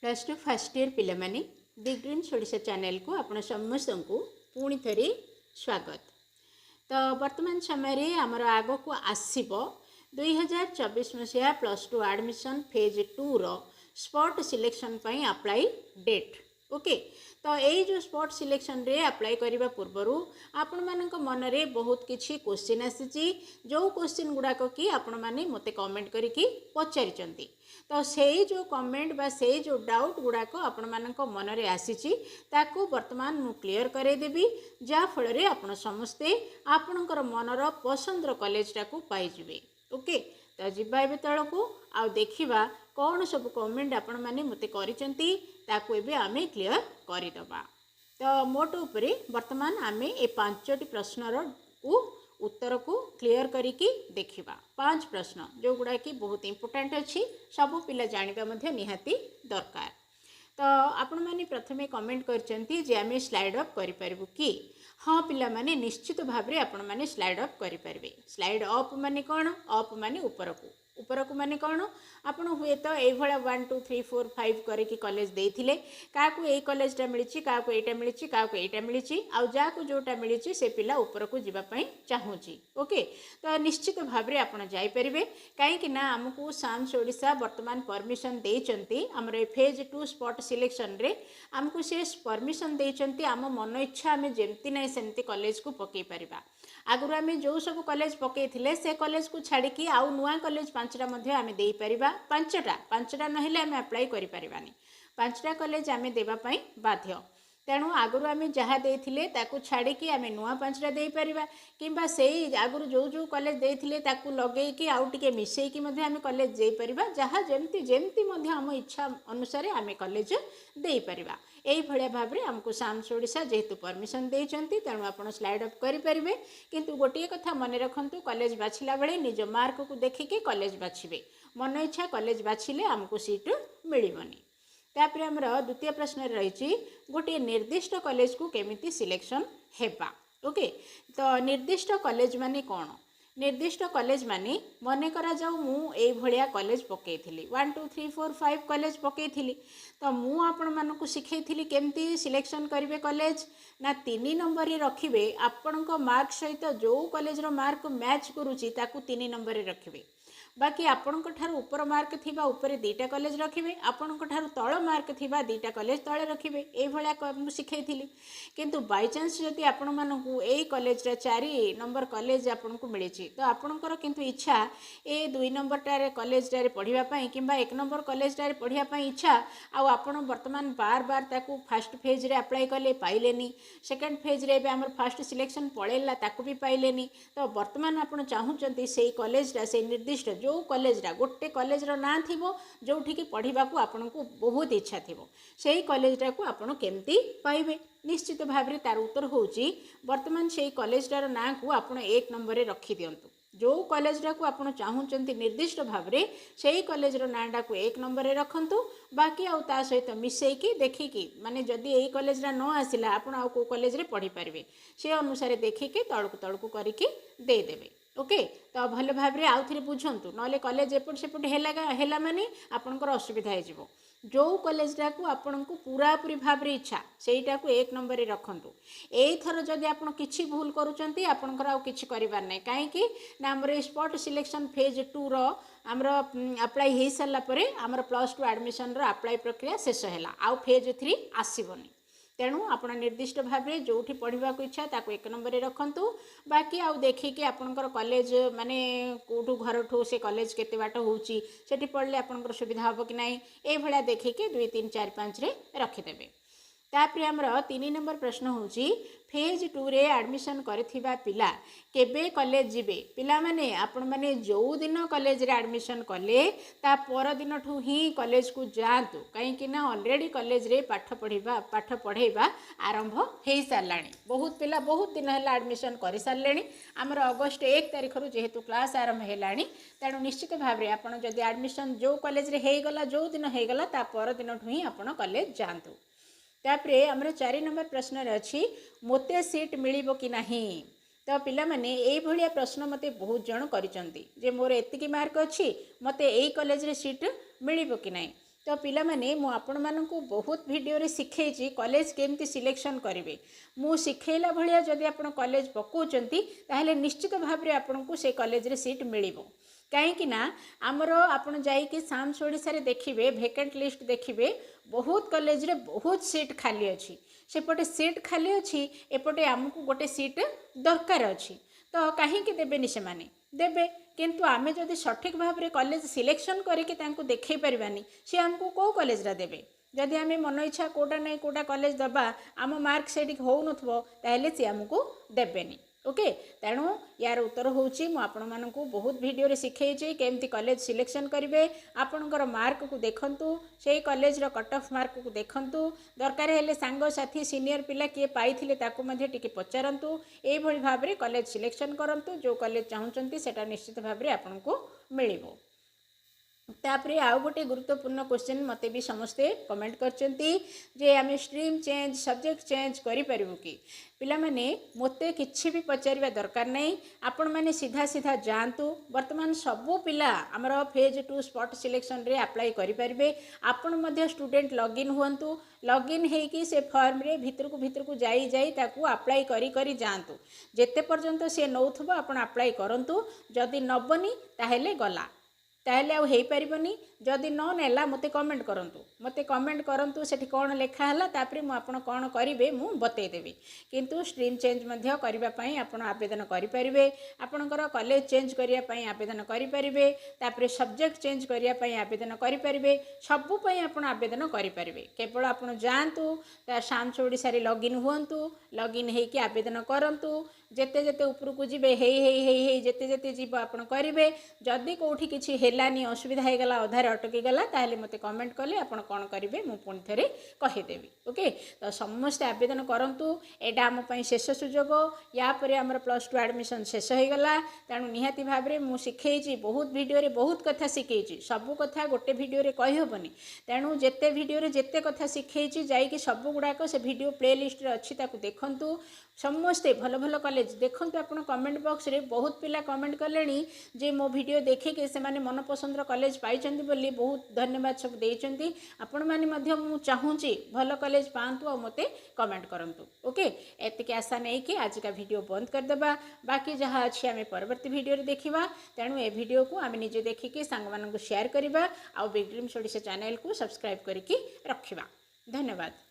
Plus two first year पिला माने दी green Odisha channel को आपण समस्त को पुणी थरी स्वागत। तो वर्तमान समय आमर आग को आसब 2024 मसीहा प्लस टू एडमिशन फेज 2 रो स्पॉट सिलेक्शन पई अप्लाई डेट ओके। तो यही जो स्पॉट सिलेक्शन रे अप्लाई करने पूर्वर आपण मानक मन में बहुत किसी क्वेश्चन आसी जो क्वेश्चन गुड़ाक कि आपण मैंने मत कमेंट करके पचारि तो से जो कमेंट बा से जो डाउट गुड़ाक आपण मानक मन में आसी वर्तमान मु क्लियर करदेवी जहाँफल आपण समस्ते आपणकर मनर पसंदर कॉलेजटा को पाइबे ओके। तो जीवा ए तल को आउ देखा कौन सब कमेंट आपण मैंने मत कर आमे क्लियर करदबा। तो मोट उपरे वर्तमान आमे ए 5टी प्रश्नर उत्तर को क्लियर करिकी देखिबा। 5 प्रश्न जो गुड़ा कि बहुत इंपोर्टेंट अच्छी सब पिला जानिबा मध्य निहाती दरकार। तो आपण माने प्रथमे कमेंट करचंती जे आमे स्लाइड अप करि परबु कि हाँ पिला माने निश्चित भाव में आपण माने स्लाइड अप करि परबे। स्लाइड अप माने कौन अप माने ऊपर को माने कौन आपण हुए तो ये 1 2 3 4 5 करके कॉलेज देथिले का को ए कॉलेजटा मिली का को एटा मिली का को एटा मिली आउ जा को जोटा मिली से पिला ऊपर को जीवा पई चाहूची ओके। तो निश्चित भाव में आपण जाई परिबे काहे ना हमकु साम्स ओडिशा वर्तमान परमिशन देचंती हमर फेज 2 स्पॉट सिलेक्शन रे हमकु से परमिशन देचंती आम मन इच्छा आम जेमती नहीं सेमती कॉलेज को पकई परिबा। आगुर आम जो सब कॉलेज पकईथिले से कॉलेज को छाड़ी आउ नुआ कॉलेज 5टा मध्य आम दे परिबा। 5टा नहेले आम अप्लाई करि परिबानी 5टा कॉलेज आम देबा पई बाध्य। तेणु आगुर आम जहाँ देथिले ताकू छाड़ी आम नुआ 5टा दे परिबा किंबा सेई आगुर जो जो कॉलेज देथिले ताकू लगेकी आउ टिके मिसेईकी मध्य आम कॉलेज दे परिबा जहाँ जेमती जेमती मध्य आम इच्छा अनुसार आम कॉलेज दे परिबा। यही भाया भाव में आमको साम्स ओडिशा जेहेतु परमिशन देचंती तेणु आपण स्लाइड अप करें किंतु गोटे कथा मन रखु कॉलेज बाछिला बेले निज मार्क को देखिके कॉलेज बाछिबे मन इच्छा कॉलेज बाछिले आमको सीट मिलबनी। तापर आमर द्वितीय प्रश्न रही गोटे निर्दिष्ट कॉलेज को केमिति सिलेक्शन हेबा ओके। तो निर्दिष्ट कॉलेज माने कौन निर्दिष्ट कॉलेज माने मन करा जाऊ मु ए भलिया कॉलेज पकईथि 1 2 3 4 5 कॉलेज पकईथि तो मु आपण मानकु सिखैथि केमती सिलेक्शन करेंगे कॉलेज ना 3 नंबर रे रखिबे आपणक मार्क सहित जो कॉलेज रो मार्क मैच करूची ताकू 3 नंबर रे रखिबे। बाकी आपणक ठार ऊपर मार्क थिबा ऊपर 2टा कॉलेज रखिबे आपणक ठार तळ मार्क थिबा 2टा कॉलेज तळे रखिबे ए भलिया मु सिखैथि किंतु बाय चांस जदि आपण मानकु ए कॉलेज रा 4 नंबर कॉलेज आपणकु मिलिछि तो आपणकर किंतु इच्छा ए 2 नंबर टारे कॉलेज टारे पढ़िबा पई किंबा 1 नंबर कॉलेज टारे पढ़िबा पई इच्छा आ आपण वर्तमान बार बार ताकू फर्स्ट फेज रे अप्लाई कले पाइलेनी सेकंड फेज रे बे हमर फर्स्ट सिलेक्शन पळेला ताकू भी पाइलेनी। तो वर्तमान आपण चाहूचंती सेही कॉलेज रा से निर्दिष्ट जो कॉलेज रा गोटे कॉलेज रो ना थिबो जोठी की पढ़िबा को आपनको बहुत इच्छा थिबो सेही कॉलेज रा को आपण केमती पाइबे निश्चित भाव में तार उत्तर होची वर्तमान सेही कॉलेज रा ना को आपण 1 नंबर रे रखि दियंतु जो कॉलेज को आपड़ चाहूँगी निर्दिष्ट भाव में से कॉलेज नाटा को 1 नंबर रे रखंतु बाकी आउ ता सहित मिसेकी देखिकी माने जदि यही कॉलेज न आसिला आपण आउ को कॉलेज रे पढ़ी पारिबे से अनुसार देखिके तळकु करके देदेवे ओके। तो भल भाव में आउ थे बुझंतु नले कॉलेज एपट सेपट हैला माने आपणकर असुविधा हो जो कॉलेजटा को आपण को पूरा पूरी भाव में इच्छा सेटा को 1 नंबर रे रखंतु। एई थर जदि आपण किछि भूल करूचंती आपणकर आउ किछि करिबार नै काहेकि ना हमर स्पॉट सिलेक्शन फेज 2 रो हमर अप्लाई हे सारला परे हमर प्लस 2 एडमिशन रो अप्लाई प्रक्रिया शेष हैला आउ फेज 3 आसीबनी। तेणु आपण निर्दिष्ट भाव में जोठी पढ़ा को इच्छा ताको 1 नंबर रे रखंतु बाकी आउ देखिके आपणकर कॉलेज माने कोठू घर ठू से कॉलेज केते बाट होउची सेठी पढ़ले आपणकर सुविधा हबो कि नाही ए भळा देखिके 2 3 4 5 रे रखिदेबे। तापर हमर 3 नंबर प्रश्न होउची फेज 2 रे एडमिशन करथिबा पिला केबे कॉलेज जिबे पिला माने आपण माने जो दिन कॉलेज रे एडमिशन कले ता पर दिन ठू ही कॉलेज को जातु कहीं ना ऑलरेडी कॉलेज रे पाठ पढ़ेबा आरंभ हो साराणी बहुत पिला बहुत दिन है एडमिशन कर सारे आमर अगस्ट 1 तारिख रु जेहेतु क्लास आरंभ है तेणु निश्चित भाव में आपड़ जदि एडमिशन जो कॉलेज रे हेगला जो दिन हेगला ता पर दिन ठू ही आपड़ कॉलेज जातु। तापर आमर 4 नंबर प्रश्न अच्छी मोते सीट मिलिबो कि नहीं। तो पिला माने एई भलिया प्रश्न मते बहुत जन करिसंती जे मोर एतिकी मार्क अच्छी मते एई कॉलेज रे सीट मिलिबो कि नहीं। तो पिला माने मु आपण मानकु बहुत वीडियो रे शिखैछि कॉलेज केमती सिलेक्शन करेंगे मु शिखैला भलिया जदि आपण कॉलेज पकाउचंती ताहले निश्चित भाव रे आपनकु से कॉलेज रे सीट मिलिबो कहीं ना आमर आपड़ जाइए साम्स ओडिशा रे देखिए भेकेंट लिस्ट देखिए बहुत कॉलेज रे बहुत सीट खाली अच्छी सेपटे सीट खाली अच्छी एपटे आमको गोटे सीट दरकार अच्छी तो कहीं देवेनि से माने देवे किंतु आमे जदि सठिक भाव रे कॉलेज सिलेक्शन करके देखई पारिबानी सी आमको को कॉलेज रा देवे जदि आम मन इच्छा कोटा नहीं कोटा कॉलेज दबा आम मार्क से हो नथिबो सी आमको देवेनि ओके तेणु यार उत्तर होची मु आपण मानकु बहुत वीडियो रे शिखैछि केमती कॉलेज सिलेक्शन करिवे आपणकर मार्क को देखंतु सेही कॉलेज रो कट ऑफ मार्क को देखंतु दरकार हेले सांग साथी सीनियर पिला किए पाइथिले ताकू मध्ये टिके पचारंतु एई भली भाव रे कॉलेज सिलेक्शन करंतु जो कॉलेज चाहुचंती सेटा निश्चित भाव रे आपनकु मिलिबो तापरे आउ गोटे गुरुत्वपूर्ण क्वेश्चन मते भी समस्ते कमेंट करचंती जे आम स्ट्रीम चेंज सब्जेक्ट चेंज करि परिबु कि पिला माने मते किछि भी पचारिबा दरकार नहीं आपण माने सीधा सीधा जानतु वर्तमान सबु पिला हमर फेज 2 स्पॉट सिलेक्शन रे अप्लाई करि परिबे आपण मध्ये स्टूडेंट लॉगिन हुअंतु लॉगिन हेकी से फॉर्म रे भितर को जाई जाई ताकू अप्लाई करी करी जानतु जेते पर्यंत से नौथबो आपण अप्लाई करंतु जदि नबनी ताहेले गला ताहले आउ हेई परिबनी जदि न नेला मते कमेंट करंतु सेठी कोन लेखा हला तापरे मु आपण कोन करिवे मु बतै देबी किंतु स्ट्रीम चेंज मध्य करिबा पई आपण आवेदन करि परिबे आपणकर कॉलेज चेंज करिया पई आवेदन करि परिबे तापरे सब्जेक्ट चेंज करिया पई आवेदन करि परिबे सबु पई आपण आवेदन करि परिबे केवल आपण जानतु ता साम्स ओडिसा रे लॉगिन हुअंतु लॉगिन हेकी आवेदन करंतु जेते जेते ऊपर को जीवे हे जेते जेते जीव आपण करिवे जदि कोठी किछि हेलानी असुविधा हे गला अधारे अटकी गला ताहले मते कमेंट कले आपण कोन करिवे मु पुणी थरे कहि देबी ओके तो समस्त आवेदन करंतु एटा हम पई शेष सुजोग या परे हमर +2 एडमिशन शेष हे गला तानु निहाती भाव रे मु सिखैछि बहुत वीडियो रे बहुत कथा सिखैछि सब कथा गोटे वीडियो रे कहि होबनी तानु जेते वीडियो रे जेते कथा सिखैछि जाई कि सब गुडा को से वीडियो प्लेलिस्ट रे अछि ताकू देखंतु समस्ते भल भल कॉलेज देखंतु आपण कमेंट बॉक्स रे बहुत पिला कमेंट कलेनी जे मो वीडियो देखे के से माने मन पसंद कॉलेज पाइचंती बोली बहुत धन्यवाद सब देइचंती आपण माने मध्य मु चाहूची भल कॉलेज पांतु आ मते कमेंट करंतु ओके एतिके आशा नै कि आज का वीडियो बंद कर देबा बाकी जहा अछि हमें परवर्ती वीडियो रे देखिबा तेणु ए वीडियो को आमे निजे देखि के संग मानन को शेयर करबा आ बिग ड्रीम्स ओडिशा चैनल को सब्सक्राइब करिकि रखिबा धन्यवाद।